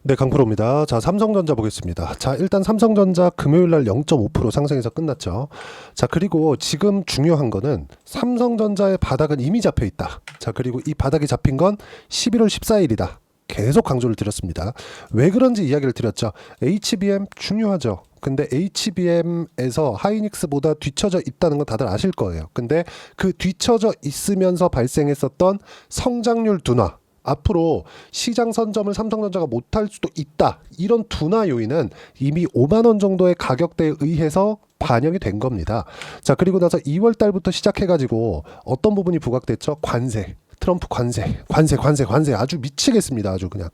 네, 강프로입니다. 자, 삼성전자 보겠습니다. 자, 일단 삼성전자 금요일 날 0.5% 상승해서 끝났죠. 자, 그리고 지금 중요한 거는 삼성전자의 바닥은 이미 잡혀 있다. 자, 그리고 이 바닥이 잡힌 건 11월 14일이다. 계속 강조를 드렸습니다. 왜 그런지 이야기를 드렸죠. HBM 중요하죠. 근데 HBM에서 하이닉스보다 뒤처져 있다는 건 다들 아실 거예요. 근데 그 뒤처져 있으면서 발생했었던 성장률 둔화, 앞으로 시장 선점을 삼성전자가 못할 수도 있다. 이런 둔화 요인은 이미 5만 원 정도의 가격대에 의해서 반영이 된 겁니다. 자, 그리고 나서 2월 달부터 시작해가지고 어떤 부분이 부각됐죠? 관세. 트럼프 관세 아주 미치겠습니다. 아주 그냥.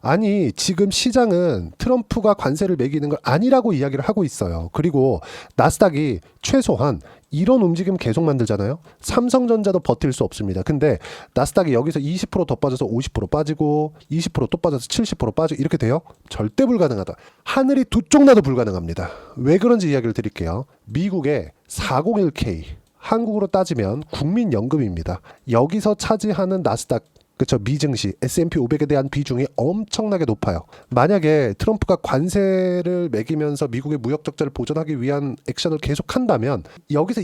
아니, 지금 시장은 트럼프가 관세를 매기는 걸 아니라고 이야기를 하고 있어요. 그리고 나스닥이 최소한 이런 움직임 계속 만들잖아요. 삼성전자도 버틸 수 없습니다. 근데 나스닥이 여기서 20%더 빠져서 50% 빠지고 20%또 빠져서 70% 빠지고 이렇게 돼요? 절대 불가능하다. 하늘이 두 쪽 나도 불가능합니다. 왜 그런지 이야기를 드릴게요. 미국의 401k, 한국으로 따지면 국민연금입니다. 여기서 차지하는 나스닥, 그렇죠, 미증시 S&P 500에 대한 비중이 엄청나게 높아요. 만약에 트럼프가 관세를 매기면서 미국의 무역 적자를 보존하기 위한 액션을 계속한다면 여기서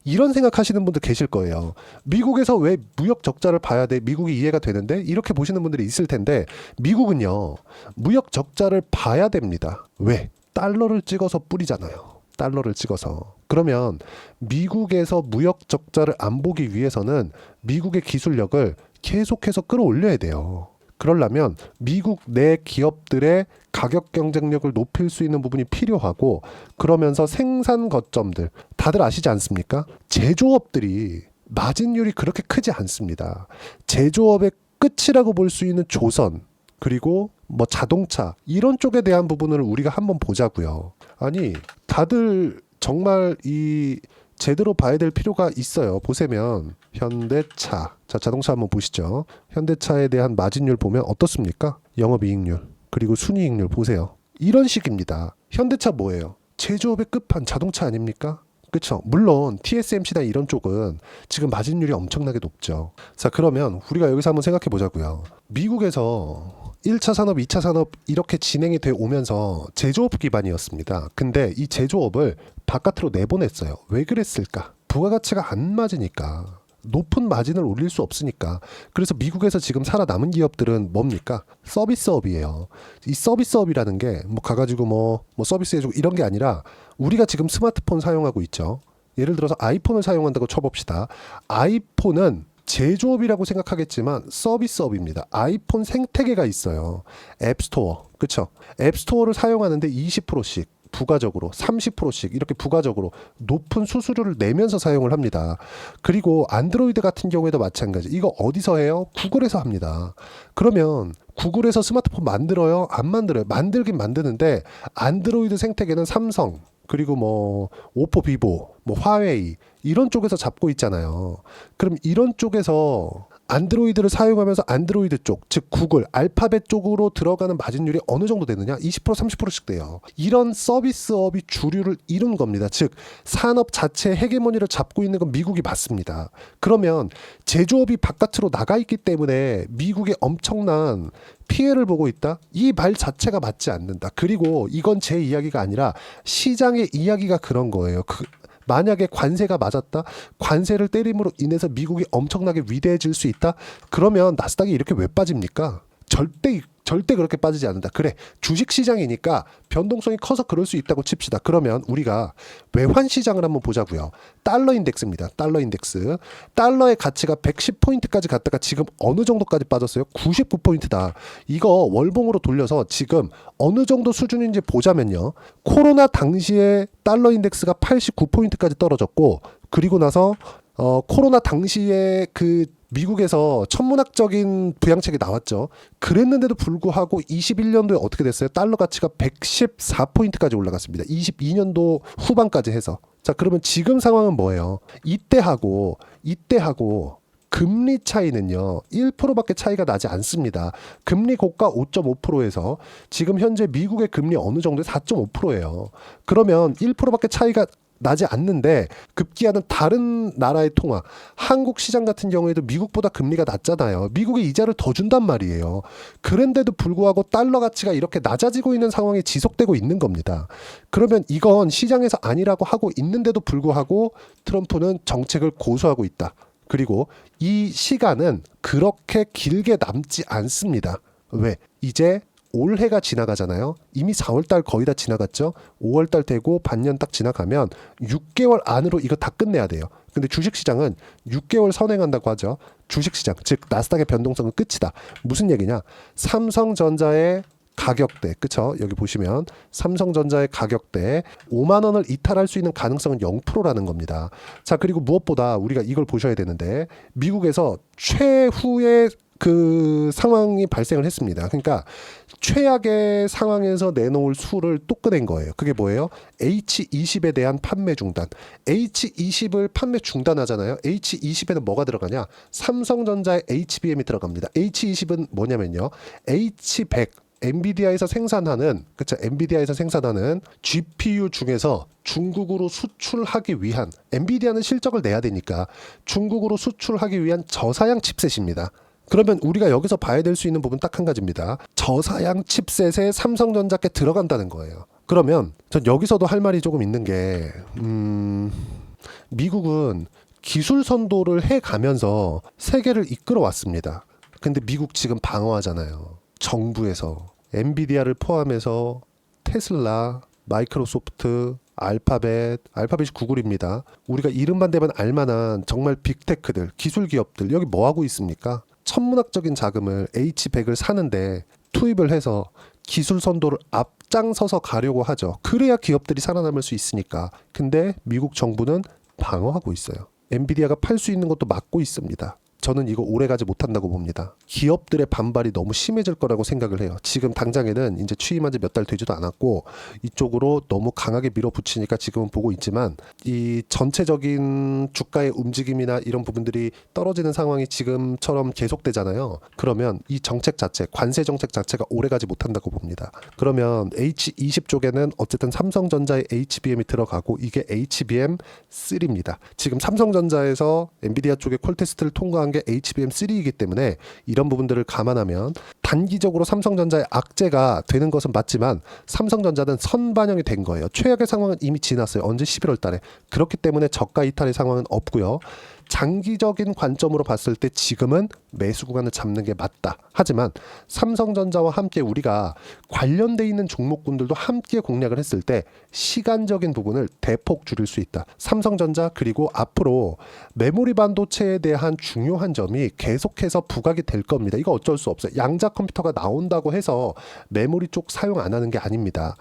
이런 생각하시는 분들 계실 거예요. 미국에서 왜 무역 적자를 봐야 돼? 미국이 이해가 되는데? 이렇게 보시는 분들이 있을 텐데, 미국은요 무역 적자를 봐야 됩니다. 왜? 달러를 찍어서 뿌리잖아요. 달러를 찍어서. 그러면 미국에서 무역 적자를 안 보기 위해서는 미국의 기술력을 계속해서 끌어올려야 돼요. 그러려면 미국 내 기업들의 가격 경쟁력을 높일 수 있는 부분이 필요하고, 그러면서 생산 거점들 다들 아시지 않습니까? 제조업들이 마진율이 그렇게 크지 않습니다. 제조업의 끝이라고 볼 수 있는 조선, 그리고 뭐 자동차 이런 쪽에 대한 부분을 우리가 한번 보자고요. 아니, 다들 정말 이 제대로 봐야 될 필요가 있어요. 보시면 현대차, 자, 자동차 한번 보시죠. 현대차에 대한 마진율 보면 어떻습니까? 영업이익률, 그리고 순이익률 보세요. 이런 식입니다. 현대차 뭐예요? 제조업의 끝판 자동차 아닙니까? 그렇죠. 물론 TSMC나 이런 쪽은 지금 마진율이 엄청나게 높죠. 자, 그러면 우리가 여기서 한번 생각해 보자고요. 미국에서 1차 산업, 2차 산업 이렇게 진행이 돼 오면서 제조업 기반이었습니다. 근데 이 제조업을 바깥으로 내보냈어요. 왜 그랬을까? 부가가치가 안 맞으니까. 높은 마진을 올릴 수 없으니까. 그래서 미국에서 지금 살아남은 기업들은 뭡니까? 서비스업이에요. 이 서비스업이라는 게 뭐 가가지고 뭐 서비스 해주고 이런 게 아니라, 우리가 지금 스마트폰 사용하고 있죠. 예를 들어서 아이폰을 사용한다고 쳐봅시다. 아이폰은 제조업이라고 생각하겠지만 서비스업입니다. 아이폰 생태계가 있어요. 앱스토어, 그렇죠? 앱스토어를 사용하는데 20%씩 부가적으로, 30%씩 이렇게 부가적으로 높은 수수료를 내면서 사용을 합니다. 그리고 안드로이드 같은 경우에도 마찬가지. 이거 어디서 해요? 구글에서 합니다. 그러면 구글에서 스마트폰 만들어요? 안 만들어요? 만들긴 만드는데 안드로이드 생태계는 삼성, 그리고 뭐 오포, 비보, 뭐 화웨이 이런 쪽에서 잡고 있잖아요. 그럼 이런 쪽에서 안드로이드를 사용하면서 안드로이드 쪽, 즉 구글, 알파벳 쪽으로 들어가는 마진율이 어느 정도 되느냐? 20%, 30%씩 돼요. 이런 서비스업이 주류를 이룬 겁니다. 즉 산업 자체의 헤게모니를 잡고 있는 건 미국이 맞습니다. 그러면 제조업이 바깥으로 나가 있기 때문에 미국의 엄청난 피해를 보고 있다? 이 말 자체가 맞지 않는다. 그리고 이건 제 이야기가 아니라 시장의 이야기가 그런 거예요. 만약에 관세가 맞았다? 관세를 때림으로 인해서 미국이 엄청나게 위대해질 수 있다? 그러면 나스닥이 이렇게 왜 빠집니까? 절대 그렇게 빠지지 않는다. 그래, 주식시장이니까 변동성이 커서 그럴 수 있다고 칩시다. 그러면 우리가 외환시장을 한번 보자고요. 달러 인덱스입니다. 달러 인덱스. 달러의 가치가 110포인트까지 갔다가 지금 어느 정도까지 빠졌어요? 99포인트다. 이거 월봉으로 돌려서 지금 어느 정도 수준인지 보자면요. 코로나 당시에 달러 인덱스가 89포인트까지 떨어졌고, 그리고 나서 코로나 당시에 그 미국에서 천문학적인 부양책이 나왔죠. 그랬는데도 불구하고 21년도에 어떻게 됐어요? 달러 가치가 114포인트까지 올라갔습니다. 22년도 후반까지 해서. 자, 그러면 지금 상황은 뭐예요? 이때하고 금리 차이는요 1%밖에 차이가 나지 않습니다. 금리 고가 5.5%에서 지금 현재 미국의 금리 어느 정도에 4.5%예요. 그러면 1%밖에 차이가 나지 않는데 급기야는 다른 나라의 통화, 한국 시장 같은 경우에도 미국보다 금리가 낮잖아요. 미국이 이자를 더 준단 말이에요. 그런데도 불구하고 달러 가치가 이렇게 낮아지고 있는 상황이 지속되고 있는 겁니다. 그러면 이건 시장에서 아니라고 하고 있는데도 불구하고 트럼프는 정책을 고수하고 있다. 그리고 이 시간은 그렇게 길게 남지 않습니다. 왜? 이제 올해가 지나가잖아요. 이미 4월달 거의 다 지나갔죠. 5월달 되고 반년 딱 지나가면 6개월 안으로 이거 다 끝내야 돼요. 근데 주식시장은 6개월 선행한다고 하죠. 주식시장, 즉 나스닥의 변동성은 끝이다. 무슨 얘기냐? 삼성전자의 가격대, 그쵸? 여기 보시면 삼성전자의 가격대 5만 원을 이탈할 수 있는 가능성은 0%라는 겁니다. 자, 그리고 무엇보다 우리가 이걸 보셔야 되는데 미국에서 최후의 그 상황이 발생을 했습니다. 그러니까 최악의 상황에서 내놓을 수를 또 꺼낸 거예요. 그게 뭐예요? H20에 대한 판매 중단. H20을 판매 중단하잖아요. H20에는 뭐가 들어가냐? 삼성전자의 HBM이 들어갑니다. H20은 뭐냐면요. H100 엔비디아에서 생산하는, 그쵸? 엔비디아에서 생산하는 GPU 중에서 중국으로 수출하기 위한, 엔비디아는 실적을 내야 되니까 중국으로 수출하기 위한 저사양 칩셋입니다. 그러면 우리가 여기서 봐야 될 수 있는 부분 딱 한 가지입니다. 저사양 칩셋에 삼성전자께 들어간다는 거예요. 그러면 전 여기서도 할 말이 조금 있는 게 미국은 기술 선도를 해가면서 세계를 이끌어 왔습니다. 근데 미국 지금 방어하잖아요. 정부에서 엔비디아를 포함해서 테슬라, 마이크로소프트, 알파벳이 구글입니다. 우리가 이름만 대면 알만한 정말 빅테크들, 기술 기업들 여기 뭐 하고 있습니까? 천문학적인 자금을 H100을 사는데 투입을 해서 기술 선도를 앞장서서 가려고 하죠. 그래야 기업들이 살아남을 수 있으니까. 근데 미국 정부는 방어하고 있어요. 엔비디아가 팔 수 있는 것도 막고 있습니다. 저는 이거 오래가지 못한다고 봅니다. 기업들의 반발이 너무 심해질 거라고 생각을 해요. 지금 당장에는 이제 취임한 지 몇 달 되지도 않았고 이쪽으로 너무 강하게 밀어붙이니까 지금은 보고 있지만 이 전체적인 주가의 움직임이나 이런 부분들이 떨어지는 상황이 지금처럼 계속되잖아요. 그러면 이 정책 자체, 관세 정책 자체가 오래가지 못한다고 봅니다. 그러면 H20 쪽에는 어쨌든 삼성전자의 HBM이 들어가고 이게 HBM3입니다. 지금 삼성전자에서 엔비디아 쪽의 콜 테스트를 통과한 게 HBM3이기 때문에 이런 부분들을 감안하면 단기적으로 삼성전자의 악재가 되는 것은 맞지만 삼성전자는 선반영이 된 거예요. 최악의 상황은 이미 지났어요. 언제? 11월 달에. 그렇기 때문에 저가 이탈의 상황은 없고요. 장기적인 관점으로 봤을 때 지금은 매수 구간을 잡는 게 맞다. 하지만 삼성전자와 함께 우리가 관련돼 있는 종목군들도 함께 공략을 했을 때 시간적인 부분을 대폭 줄일 수 있다. 삼성전자 그리고 앞으로 메모리 반도체에 대한 중요한 점이 계속해서 부각이 될 겁니다. 이거 어쩔 수 없어요. 양자 컴퓨터가 나온다고 해서 메모리 쪽 사용 안 하는 게 아닙니다.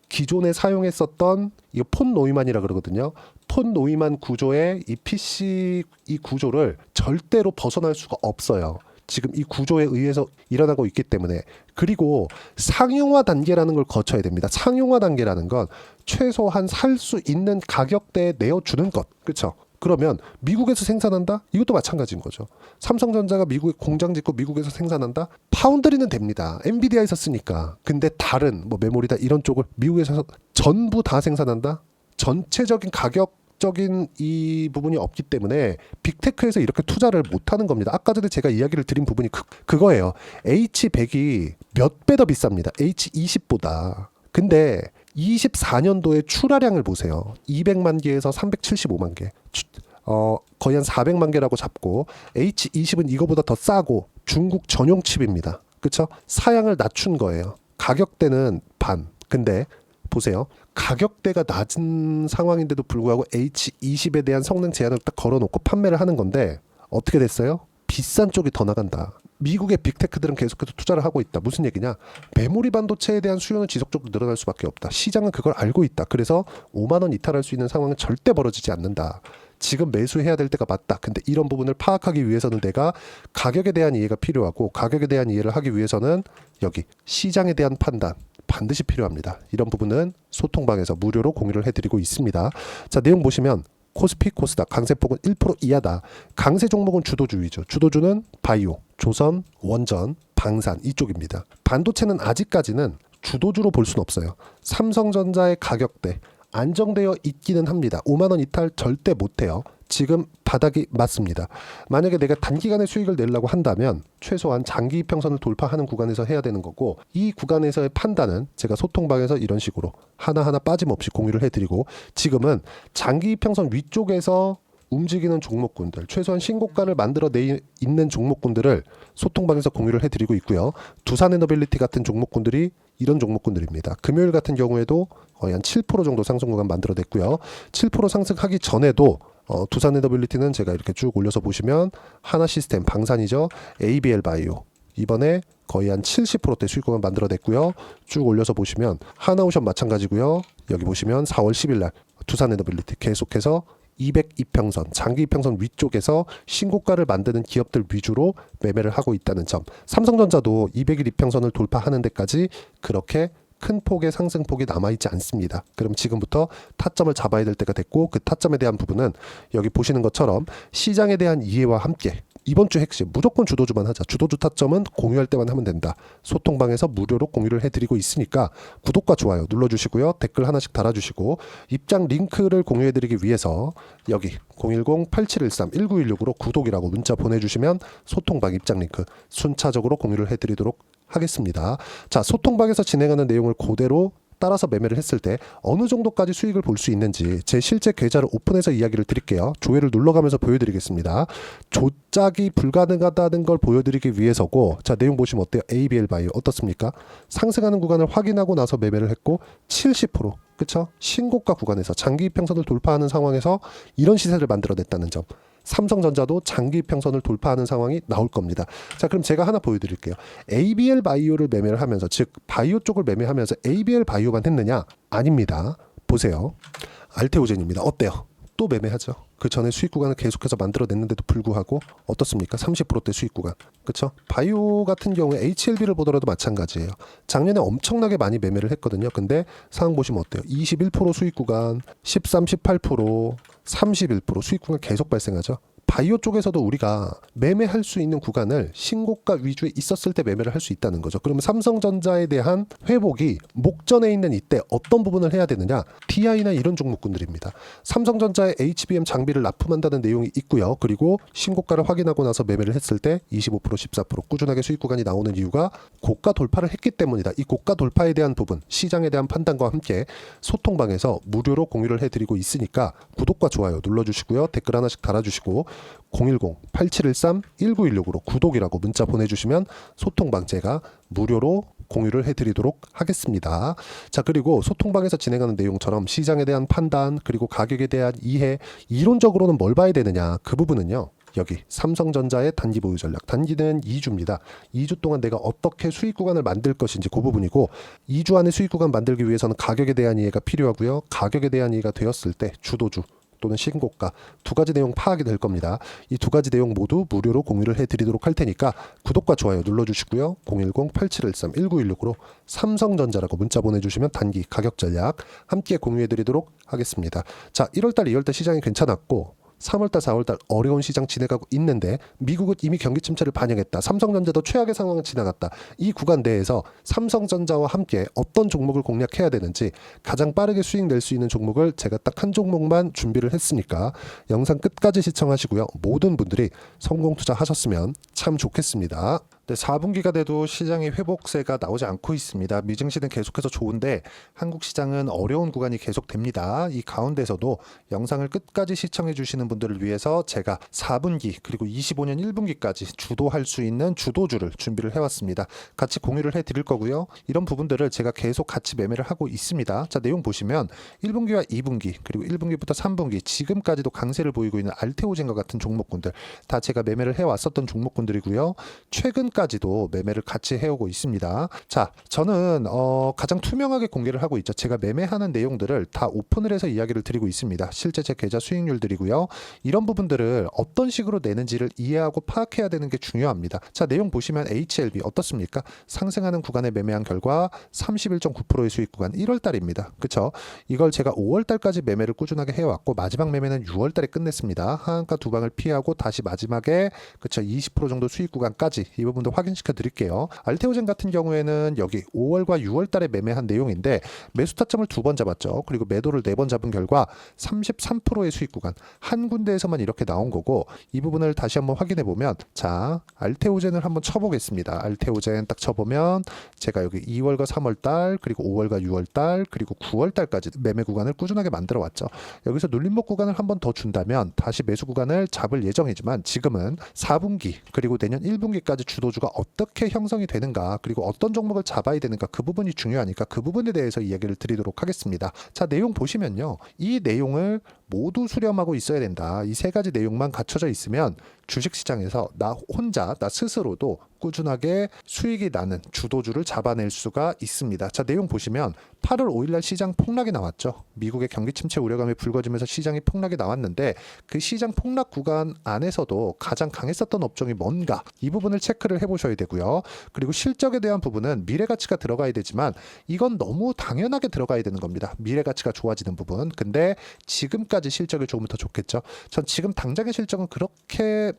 기존에 사용했었던 이거 폰 노이만이라 그러거든요. 폰 노이만 구조의 이 PC 이 구조를 절대로 벗어날 수가 없어요. 지금 이 구조에 의해서 일어나고 있기 때문에. 그리고 상용화 단계라는 걸 거쳐야 됩니다. 상용화 단계라는 건 최소한 살 수 있는 가격대에 내어주는 것. 그렇죠? 그러면 미국에서 생산한다? 이것도 마찬가지인 거죠. 삼성전자가 미국에 공장 짓고 미국에서 생산한다? 파운드리는 됩니다. 엔비디아에서 쓰니까. 근데 다른 뭐 메모리다 이런 쪽을 미국에서 전부 다 생산한다? 전체적인 가격적인 이 부분이 없기 때문에 빅테크에서 이렇게 투자를 못하는 겁니다. 아까 전에 제가 이야기를 드린 부분이 그거예요. H100이 몇 배 더 비쌉니다. H20보다. 근데 24년도에 출하량을 보세요. 200만 개에서 375만 개. 거의 한 400만 개라고 잡고 H20은 이거보다 더 싸고 중국 전용 칩입니다. 그렇죠? 사양을 낮춘 거예요. 가격대는 반. 근데 보세요. 가격대가 낮은 상황인데도 불구하고 H20에 대한 성능 제한을 딱 걸어놓고 판매를 하는 건데 어떻게 됐어요? 비싼 쪽이 더 나간다. 미국의 빅테크들은 계속해서 투자를 하고 있다. 무슨 얘기냐? 메모리 반도체에 대한 수요는 지속적으로 늘어날 수밖에 없다. 시장은 그걸 알고 있다. 그래서 5만 원 이탈할 수 있는 상황은 절대 벌어지지 않는다. 지금 매수해야 될 때가 맞다. 근데 이런 부분을 파악하기 위해서는 내가 가격에 대한 이해가 필요하고 가격에 대한 이해를 하기 위해서는 여기 시장에 대한 판단 반드시 필요합니다. 이런 부분은 소통방에서 무료로 공유를 해드리고 있습니다. 자, 내용 보시면 코스피, 코스닥 강세폭은 1% 이하다. 강세 종목은 주도주이죠. 주도주는 바이오, 조선, 원전, 방산 이쪽입니다. 반도체는 아직까지는 주도주로 볼 수는 없어요. 삼성전자의 가격대, 안정되어 있기는 합니다. 5만 원 이탈 절대 못해요. 지금 바닥이 맞습니다. 만약에 내가 단기간에 수익을 내려고 한다면 최소한 장기 이평선을 돌파하는 구간에서 해야 되는 거고, 이 구간에서의 판단은 제가 소통방에서 이런 식으로 하나하나 빠짐없이 공유를 해드리고, 지금은 장기 이평선 위쪽에서 움직이는 종목군들, 최소한 신고가를 만들어 있는 종목군들을 소통방에서 공유를 해드리고 있고요. 두산에너빌리티 같은 종목군들이 이런 종목군들입니다. 금요일 같은 경우에도 거의 한 7% 정도 상승 구간 만들어냈고요. 7% 상승하기 전에도 두산에너빌리티는 제가 이렇게 쭉 올려서 보시면 하나시스템, 방산이죠. ABL 바이오 이번에 거의 한 70%대 수익 구간 만들어냈고요. 쭉 올려서 보시면 하나오션 마찬가지고요. 여기 보시면 4월 10일 날 두산에너빌리티 계속해서 200이평선, 장기 이평선 위쪽에서 신고가를 만드는 기업들 위주로 매매를 하고 있다는 점. 삼성전자도 200일 이평선을 돌파하는 데까지 그렇게 큰 폭의 상승폭이 남아있지 않습니다. 그럼 지금부터 타점을 잡아야 될 때가 됐고, 그 타점에 대한 부분은 여기 보시는 것처럼 시장에 대한 이해와 함께 이번 주 핵심 무조건 주도주만 하자. 주도주 타점은 공유할 때만 하면 된다. 소통방에서 무료로 공유를 해드리고 있으니까 구독과 좋아요 눌러주시고요. 댓글 하나씩 달아주시고, 입장 링크를 공유해드리기 위해서 여기 010-8713-1916으로 구독이라고 문자 보내주시면 소통방 입장 링크 순차적으로 공유를 해드리도록 하겠습니다. 자, 소통방에서 진행하는 내용을 그대로 따라서 매매를 했을 때 어느 정도까지 수익을 볼 수 있는지 제 실제 계좌를 오픈해서 이야기를 드릴게요. 조회를 눌러가면서 보여드리겠습니다. 조작이 불가능하다는 걸 보여드리기 위해서고, 자, 내용 보시면 어때요? ABL 바이오 어떻습니까? 상승하는 구간을 확인하고 나서 매매를 했고 70%, 그쵸? 신고가 구간에서 장기 이평선을 돌파하는 상황에서 이런 시세를 만들어냈다는 점. 삼성전자도 장기 이평선을 돌파하는 상황이 나올 겁니다. 자, 그럼 제가 하나 보여드릴게요. ABL 바이오를 매매를 하면서, 즉 바이오 쪽을 매매하면서 ABL 바이오만 했느냐? 아닙니다. 보세요. 알테오젠입니다. 어때요? 또 매매하죠. 그 전에 수익 구간을 계속해서 만들어냈는데도 불구하고 어떻습니까? 30%대 수익 구간. 그쵸? 바이오 같은 경우에 HLB를 보더라도 마찬가지예요. 작년에 엄청나게 많이 매매를 했거든요. 근데 상황 보시면 어때요? 21% 수익 구간, 13, 18%, 31% 수익 구간 계속 발생하죠. 바이오 쪽에서도 우리가 매매할 수 있는 구간을 신고가 위주에 있었을 때 매매를 할 수 있다는 거죠. 그러면 삼성전자에 대한 회복이 목전에 있는 이때 어떤 부분을 해야 되느냐? TI나 이런 종목군들입니다. 삼성전자의 HBM 장비를 납품한다는 내용이 있고요. 그리고 신고가를 확인하고 나서 매매를 했을 때 25%, 14% 꾸준하게 수익 구간이 나오는 이유가 고가 돌파를 했기 때문이다. 이 고가 돌파에 대한 부분, 시장에 대한 판단과 함께 소통방에서 무료로 공유를 해드리고 있으니까 구독과 좋아요 눌러주시고요. 댓글 하나씩 달아주시고 010-8713-1916으로 구독이라고 문자 보내주시면 소통방 제가 무료로 공유를 해드리도록 하겠습니다. 자, 그리고 소통방에서 진행하는 내용처럼 시장에 대한 판단, 그리고 가격에 대한 이해, 이론적으로는 뭘 봐야 되느냐, 그 부분은요, 여기 삼성전자의 단기 보유 전략, 단기는 2주입니다. 2주 동안 내가 어떻게 수익 구간을 만들 것인지 그 부분이고, 2주 안에 수익 구간 만들기 위해서는 가격에 대한 이해가 필요하고요. 가격에 대한 이해가 되었을 때 주도주 또는 신고가 두 가지 내용 파악이 될 겁니다. 이 두 가지 내용 모두 무료로 공유를 해드리도록 할 테니까 구독과 좋아요 눌러주시고요. 010-8713-1916으로 삼성전자라고 문자 보내주시면 단기 가격 전략 함께 공유해드리도록 하겠습니다. 자, 1월달, 2월달 시장이 괜찮았고 3월달, 4월달 어려운 시장 지나가고 있는데 미국은 이미 경기 침체를 반영했다. 삼성전자도 최악의 상황을 지나갔다. 이 구간 내에서 삼성전자와 함께 어떤 종목을 공략해야 되는지 가장 빠르게 수익 낼 수 있는 종목을 제가 딱 한 종목만 준비를 했으니까 영상 끝까지 시청하시고요. 모든 분들이 성공 투자하셨으면 참 좋겠습니다. 네, 4분기가 돼도 시장의 회복세가 나오지 않고 있습니다. 미증시는 계속해서 좋은데 한국 시장은 어려운 구간이 계속됩니다. 이 가운데서도 영상을 끝까지 시청해 주시는 분들을 위해서 제가 4분기 그리고 25년 1분기까지 주도할 수 있는 주도주를 준비를 해왔습니다. 같이 공유를 해드릴 거고요. 이런 부분들을 제가 계속 같이 매매를 하고 있습니다. 자, 내용 보시면 1분기와 2분기 그리고 1분기부터 3분기 지금까지도 강세를 보이고 있는 알테오젠과 같은 종목군들 다 제가 매매를 해왔었던 종목군들이고요. 최근까지도 매매를 같이 해오고 있습니다. 자, 저는 가장 투명하게 공개를 하고 있죠. 제가 매매하는 내용들을 다 오픈을 해서 이야기를 드리고 있습니다. 실제 제 계좌 수익률들이고요. 이런 부분들을 어떤 식으로 내는지를 이해하고 파악해야 되는 게 중요합니다. 자, 내용 보시면 HLB 어떻습니까? 상승하는 구간에 매매한 결과 31.9%의 수익 구간 1월달입니다. 그쵸? 이걸 제가 5월달까지 매매를 꾸준하게 해왔고 마지막 매매는 6월달에 끝냈습니다. 하한가 두 방을 피하고 다시 마지막에 그쵸 20% 정도 수익 구간까지 이 부분들 더 확인시켜 드릴게요. 알테오젠 같은 경우에는 여기 5월과 6월 달에 매매한 내용인데 매수 타점을 2번 잡았죠. 그리고 매도를 4번 잡은 결과 33%의 수익 구간 한 군데에서만 이렇게 나온 거고, 이 부분을 다시 한번 확인해 보면, 자 알테오젠을 한번 쳐보겠습니다. 알테오젠 딱 쳐보면 제가 여기 2월과 3월 달 그리고 5월과 6월 달 그리고 9월 달까지 매매 구간을 꾸준하게 만들어 왔죠. 여기서 눌림목 구간을 한번 더 준다면 다시 매수 구간을 잡을 예정이지만, 지금은 4분기 그리고 내년 1분기까지 주도주가 어떻게 형성이 되는가, 그리고 어떤 종목을 잡아야 되는가, 그 부분이 중요하니까 그 부분에 대해서 이야기를 드리도록 하겠습니다. 자, 내용 보시면요, 이 내용을 모두 수렴하고 있어야 된다. 이 3가지 내용만 갖춰져 있으면 주식시장에서 나 혼자, 나 스스로도 꾸준하게 수익이 나는 주도주를 잡아낼 수가 있습니다. 자, 내용 보시면 8월 5일날 시장 폭락이 나왔죠. 미국의 경기 침체 우려감이 불거지면서 시장이 폭락이 나왔는데, 그 시장 폭락 구간 안에서도 가장 강했었던 업종이 뭔가, 이 부분을 체크를 해보셔야 되고요. 그리고 실적에 대한 부분은 미래가치가 들어가야 되지만 이건 너무 당연하게 들어가야 되는 겁니다. 미래가치가 좋아지는 부분. 근데 지금까지 실적이 조금 더 좋겠죠. 전 지금 당장의 실적은 그렇게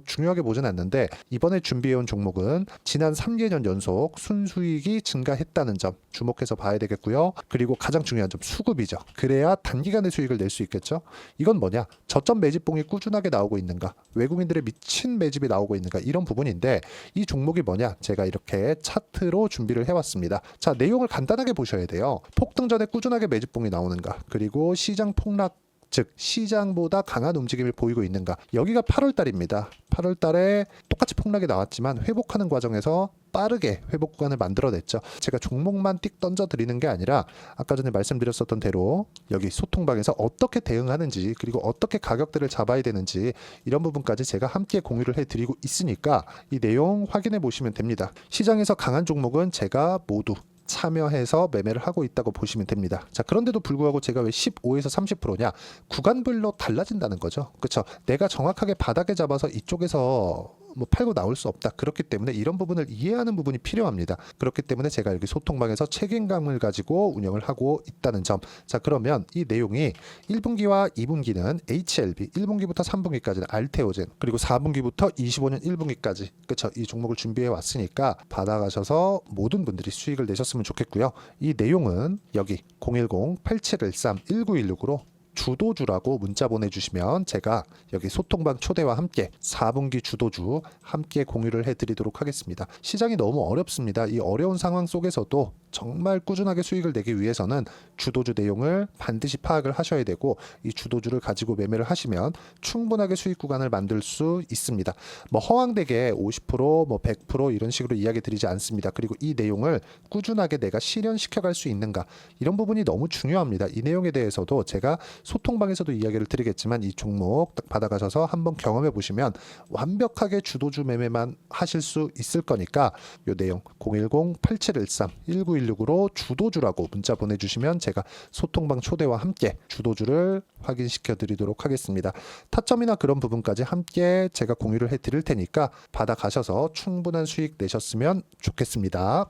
중요하게 보진 않는데, 이번에 준비해온 종목은 지난 3개년 연속 순수익이 증가했다는 점 주목해서 봐야 되겠고요. 그리고 가장 중요한 점, 수급이죠. 그래야 단기간에 수익을 낼 수 있겠죠. 이건 뭐냐, 저점 매집봉이 꾸준하게 나오고 있는가, 외국인들의 미친 매집이 나오고 있는가, 이런 부분인데, 이 종목이 뭐냐, 제가 이렇게 차트로 준비를 해왔습니다. 자, 내용을 간단하게 보셔야 돼요. 폭등 전에 꾸준하게 매집봉이 나오는가, 그리고 시장 폭락, 즉 시장보다 강한 움직임을 보이고 있는가. 여기가 8월 달입니다. 8월 달에 똑같이 폭락이 나왔지만 회복하는 과정에서 빠르게 회복 구간을 만들어냈죠. 제가 종목만 띡 던져 드리는 게 아니라 아까 전에 말씀드렸었던 대로 여기 소통방에서 어떻게 대응하는지, 그리고 어떻게 가격대를 잡아야 되는지, 이런 부분까지 제가 함께 공유를 해드리고 있으니까 이 내용 확인해 보시면 됩니다. 시장에서 강한 종목은 제가 모두 참여해서 매매를 하고 있다고 보시면 됩니다. 자, 그런데도 불구하고 제가 왜 15에서 30%냐? 구간별로 달라진다는 거죠. 그렇죠? 내가 정확하게 바닥에 잡아서 이쪽에서 팔고 나올 수 없다. 그렇기 때문에 이런 부분을 이해하는 부분이 필요합니다. 그렇기 때문에 제가 여기 소통방에서 책임감을 가지고 운영을 하고 있다는 점. 자, 그러면 이 내용이 1분기와 2분기는 HLB, 1분기부터 3분기까지는 알테오젠, 그리고 4분기부터 25년 1분기까지, 그렇죠? 이 종목을 준비해 왔으니까 받아가셔서 모든 분들이 수익을 내셨으면 좋겠고요. 이 내용은 여기 010-8713-1916으로 주도주라고 문자 보내주시면 제가 여기 소통방 초대와 함께 4분기 주도주 함께 공유를 해드리도록 하겠습니다. 시장이 너무 어렵습니다. 이 어려운 상황 속에서도 정말 꾸준하게 수익을 내기 위해서는 주도주 내용을 반드시 파악을 하셔야 되고, 이 주도주를 가지고 매매를 하시면 충분하게 수익 구간을 만들 수 있습니다. 허황되게 50%, 100% 이런 식으로 이야기 드리지 않습니다. 그리고 이 내용을 꾸준하게 내가 실현시켜갈 수 있는가, 이런 부분이 너무 중요합니다. 이 내용에 대해서도 제가 소통방에서도 이야기를 드리겠지만, 이 종목 딱 받아가셔서 한번 경험해 보시면 완벽하게 주도주 매매만 하실 수 있을 거니까, 이 내용 010-8713-1916으로 주도주라고 문자 보내주시면 제가 소통방 초대와 함께 주도주를 확인시켜 드리도록 하겠습니다. 타점이나 그런 부분까지 함께 제가 공유를 해 드릴 테니까 받아가셔서 충분한 수익 내셨으면 좋겠습니다.